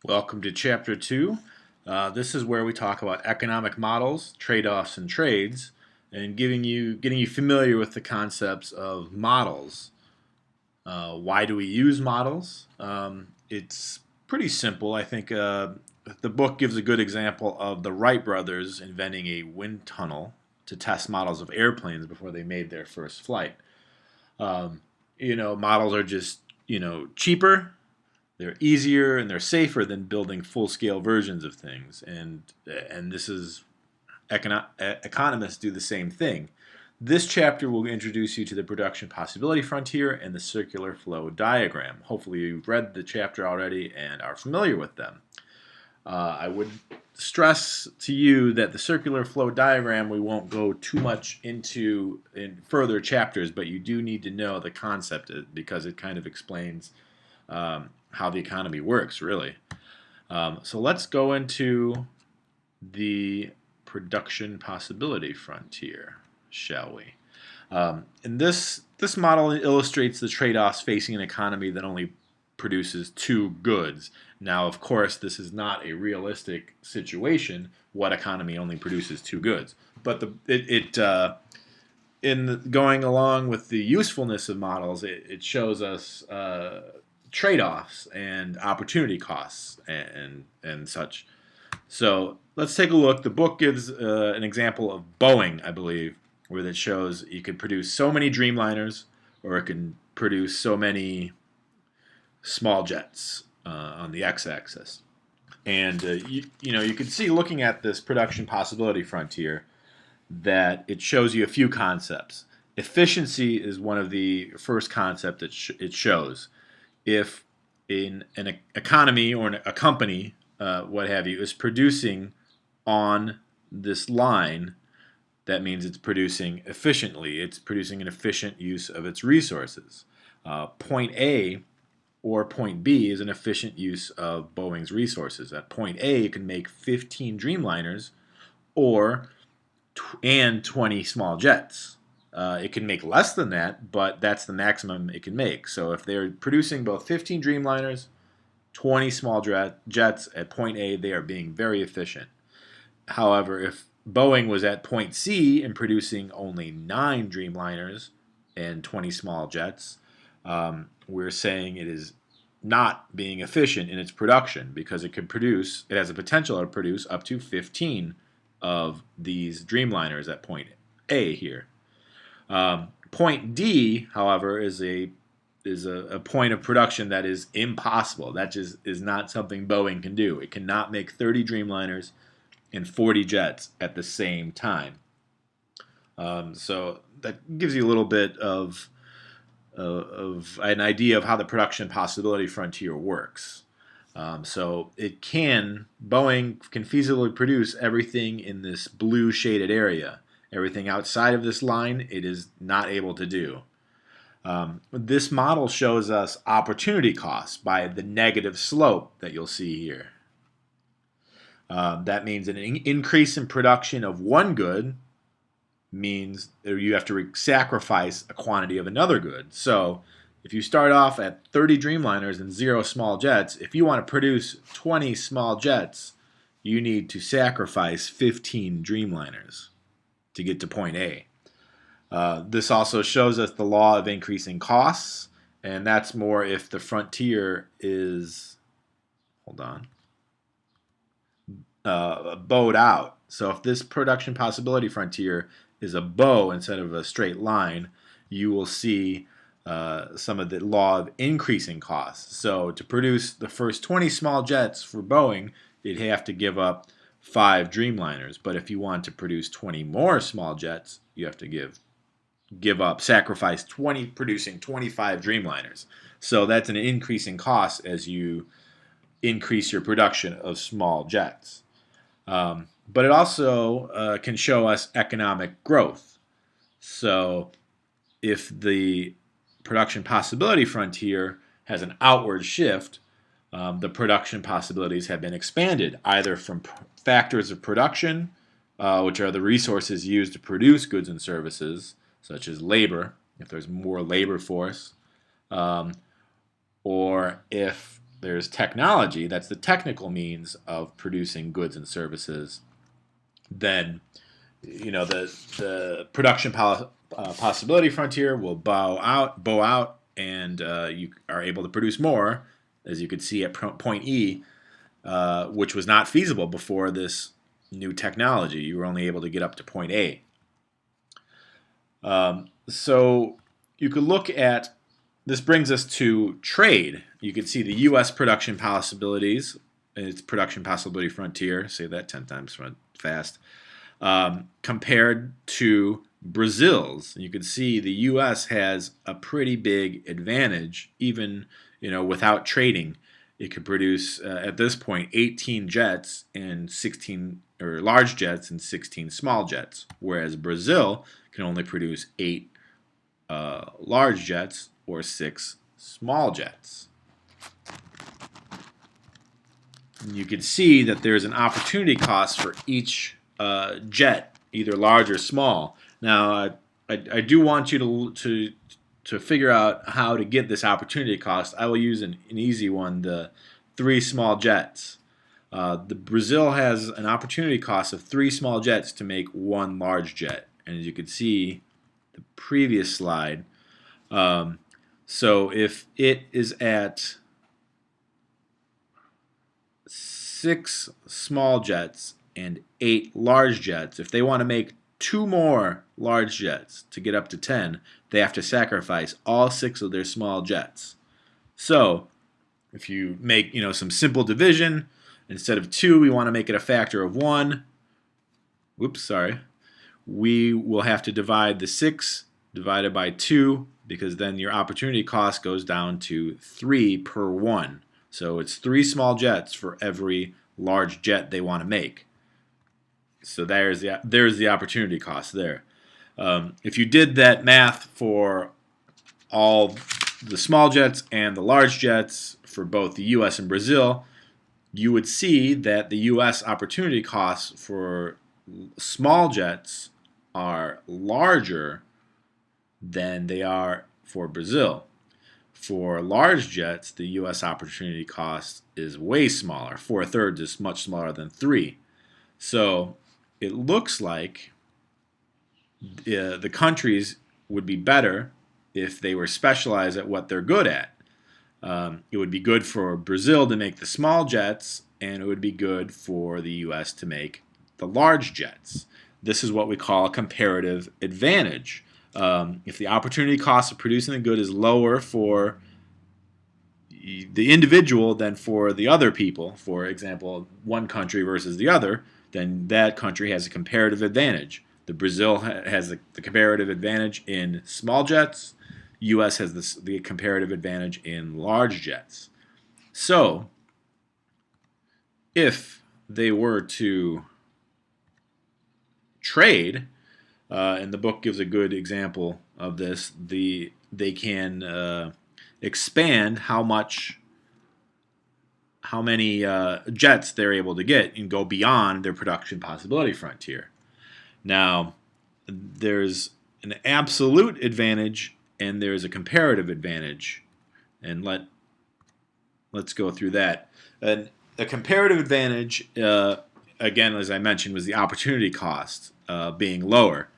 Welcome to Chapter 2. This is where we talk about economic models, trade-offs, and trades, and getting you familiar with the concepts of models. Why do we use models? It's pretty simple. I think the book gives a good example of the Wright brothers inventing a wind tunnel to test models of airplanes before they made their first flight. Models are just, cheaper. They're easier and they're safer than building full-scale versions of things, and this is economists do the same thing. This chapter will introduce you to the production possibility frontier and the circular flow diagram. Hopefully you've read the chapter already and are familiar with them. I would stress to you that the circular flow diagram we won't go too much into in further chapters, but you do need to know the concept because it kind of explains how the economy works, really. So let's go into the production possibility frontier, shall we? And this model illustrates the trade-offs facing an economy that only produces two goods. Now, of course, this is not a realistic situation. What economy only produces two goods? But going along with the usefulness of models, it shows us trade-offs and opportunity costs and such. So let's take a look. The book gives an example of Boeing, I believe, where it shows you can produce so many Dreamliners, or it can produce so many small jets on the x-axis. And you can see, looking at this production possibility frontier, that it shows you a few concepts. Efficiency is one of the first concepts that it shows. If in an economy or a company, what have you, is producing on this line, that means it's producing efficiently. It's producing an efficient use of its resources. Point A or point B is an efficient use of Boeing's resources. At point A, you can make 15 Dreamliners and 20 small jets. It can make less than that, but that's the maximum it can make. So if they're producing both 15 Dreamliners, 20 small jets at point A, they are being very efficient. However, if Boeing was at point C and producing only 9 Dreamliners and 20 small jets, we're saying it is not being efficient in its production, because it has a potential to produce up to 15 of these Dreamliners at point A here. Point D, however, is a point of production that is impossible. That just is not something Boeing can do. It cannot make 30 Dreamliners and 40 jets at the same time. So that gives you a little bit of an idea of how the production possibility frontier works. So Boeing can feasibly produce everything in this blue shaded area. Everything outside of this line, it is not able to do. This model shows us opportunity costs by the negative slope that you'll see here. That means an increase in production of one good means that you have to sacrifice a quantity of another good. So if you start off at 30 Dreamliners and 0 small jets, if you want to produce 20 small jets, you need to sacrifice 15 Dreamliners to get to point A. This also shows us the law of increasing costs, and that's more if the frontier is, bowed out. So if this production possibility frontier is a bow instead of a straight line, you will see some of the law of increasing costs. So to produce the first 20 small jets for Boeing, they'd have to give up 5 Dreamliners. But if you want to produce 20 more small jets, you have to sacrifice producing 25 Dreamliners. So that's an increase in cost as you increase your production of small jets. But it also can show us economic growth. So if the production possibility frontier has an outward shift, the production possibilities have been expanded, either from factors of production, which are the resources used to produce goods and services, such as labor, if there's more labor force, or if there's technology, that's the technical means of producing goods and services, then the production possibility frontier will bow out, and you are able to produce more, as you could see at point E, which was not feasible before this new technology. You were only able to get up to point A. So you could look at, this brings us to trade. You can see the U.S. production possibilities, its production possibility frontier, say that 10 times fast, compared to Brazil's. You can see the U.S. has a pretty big advantage, even without trading. It could produce at this point 18 jets and 16 or large jets and 16 small jets, whereas Brazil can only produce 8 large jets or 6 small jets. And you can see that there's an opportunity cost for each jet, either large or small. Now, I do want you to figure out how to get this opportunity cost. I will use an easy one, the 3 small jets. The Brazil has an opportunity cost of 3 small jets to make 1 large jet. And as you can see, the previous slide, so if it is at 6 small jets and 8 large jets, if they want to make 2 more large jets to get up to 10, they have to sacrifice all 6 of their small jets. So if you make some simple division, instead of 2, we want to make it a factor of 1. Whoops, sorry. We will have to divide the 6 divided by 2, because then your opportunity cost goes down to 3 per 1. So it's 3 small jets for every large jet they want to make. So there's the opportunity cost there. If you did that math for all the small jets and the large jets for both the U.S. and Brazil, you would see that the U.S. opportunity costs for small jets are larger than they are for Brazil. For large jets, the U.S. opportunity cost is way smaller. 4/3 is much smaller than 3. So it looks like the countries would be better if they were specialized at what they're good at. It would be good for Brazil to make the small jets, and it would be good for the U.S. to make the large jets. This is what we call a comparative advantage. If the opportunity cost of producing the good is lower for the individual than for the other people, for example, one country versus the other, then that country has a comparative advantage. The Brazil has the comparative advantage in small jets. U.S. has the comparative advantage in large jets. So, if they were to trade, and the book gives a good example of this, they can expand how many jets they're able to get and go beyond their production possibility frontier. Now, there's an absolute advantage and there's a comparative advantage, and let's go through that. And a comparative advantage, again, as I mentioned, was the opportunity cost being lower.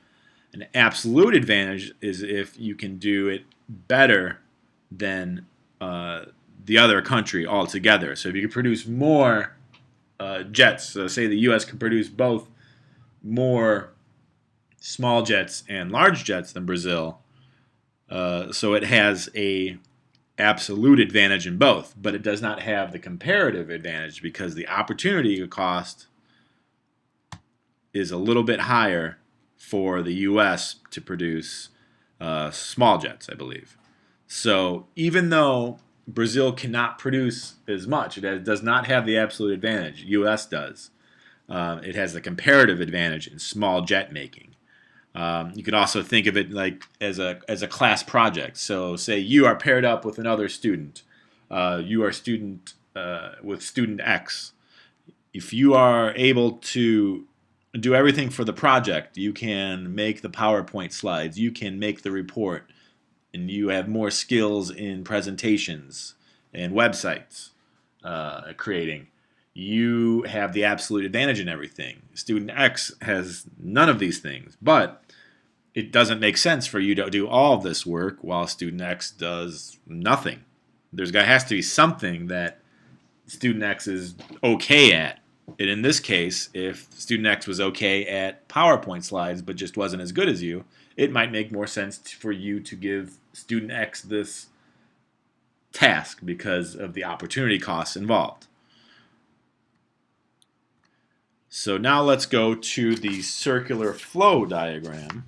An absolute advantage is if you can do it better than the other country altogether. So if you can produce more jets, so say the U.S. can produce both more small jets and large jets than Brazil, so it has a absolute advantage in both, but it does not have the comparative advantage because the opportunity cost is a little bit higher for the U.S. to produce small jets, I believe. So even though Brazil cannot produce as much, it does not have the absolute advantage. U.S. does. It has the comparative advantage in small jet making. You could also think of it like as a class project. So say you are paired up with another student. You are student with student X. If you are able to do everything for the project, you can make the PowerPoint slides, you can make the report, and you have more skills in presentations and websites. creating, you have the absolute advantage in everything. Student X has none of these things, but it doesn't make sense for you to do all of this work while student X does nothing. Has to be something that student X is okay at. And in this case, if student X was okay at PowerPoint slides but just wasn't as good as you, it might make more sense for you to give student X this task because of the opportunity costs involved. So now let's go to the circular flow diagram.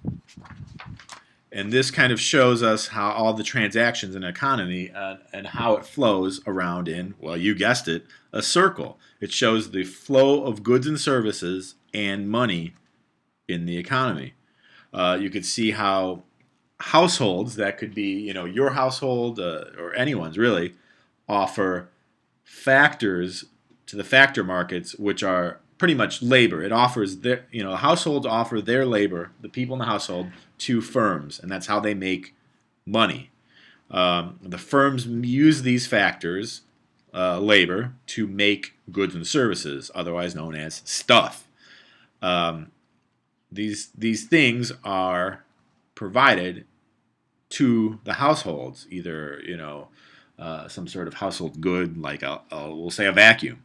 And this kind of shows us how all the transactions in an economy and how it flows around in, well, you guessed it, a circle. It shows the flow of goods and services and money in the economy. You could see how households, that could be your household or anyone's really, offer factors to the factor markets, which are pretty much labor. It offers their, households offer their labor, the people in the household, to firms, and that's how they make money. The firms use these factors, labor, to make goods and services, otherwise known as stuff. These things are provided to the households, either some sort of household good, like we'll say a vacuum,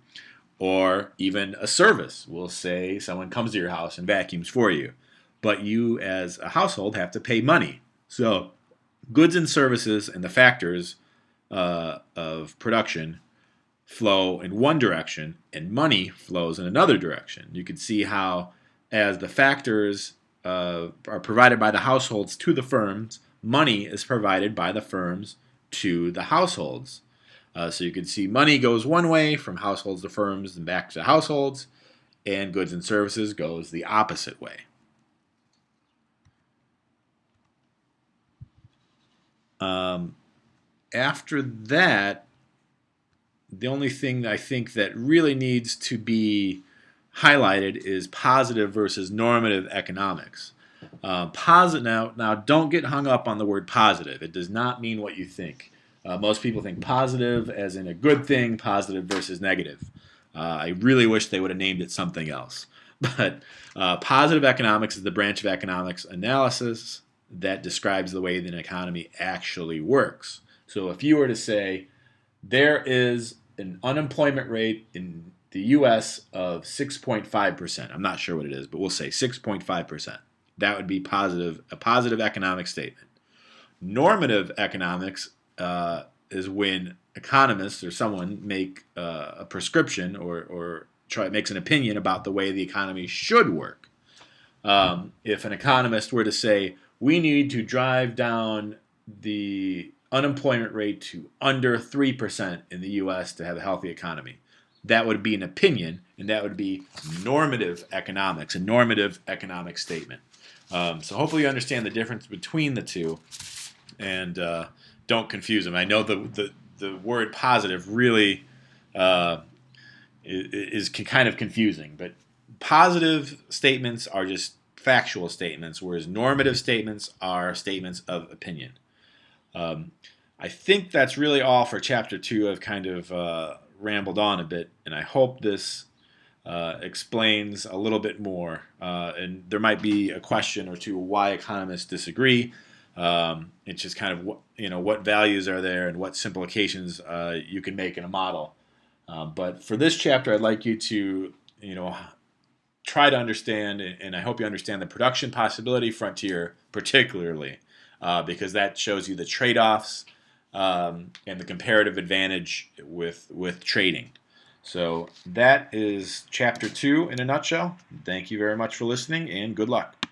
or even a service. We'll say someone comes to your house and vacuums for you. But you, as a household, have to pay money. So goods and services and the factors of production flow in one direction, and money flows in another direction. You can see how, as the factors are provided by the households to the firms, money is provided by the firms to the households. So you can see money goes one way from households to firms and back to households, and goods and services goes the opposite way. After that, the only thing I think that really needs to be highlighted is positive versus normative economics. Now, don't get hung up on the word positive. It does not mean what you think. Most people think positive as in a good thing, positive versus negative. I really wish they would have named it something else. But positive economics is the branch of economics analysis that describes the way that an economy actually works. So if you were to say there is an unemployment rate in the U.S. of 6.5%, I'm not sure what it is, but we'll say 6.5%. That would be a positive economic statement. Normative economics is when economists or someone make a prescription or makes an opinion about the way the economy should work. If an economist were to say, we need to drive down the unemployment rate to under 3% in the U.S. to have a healthy economy, that would be an opinion, and that would be normative economics, a normative economic statement. So hopefully you understand the difference between the two, and don't confuse them. I know the word positive really is kind of confusing, but positive statements are just factual statements, whereas normative statements are statements of opinion. I think that's really all for Chapter 2. I've kind of rambled on a bit, and I hope this explains a little bit more. And there might be a question or two why economists disagree. It's just kind of what values are there and what simplifications you can make in a model. But for this chapter, I'd like you to try to understand, and I hope you understand the production possibility frontier particularly, because that shows you the trade-offs and the comparative advantage with trading. So that is Chapter 2 in a nutshell. Thank you very much for listening, and good luck.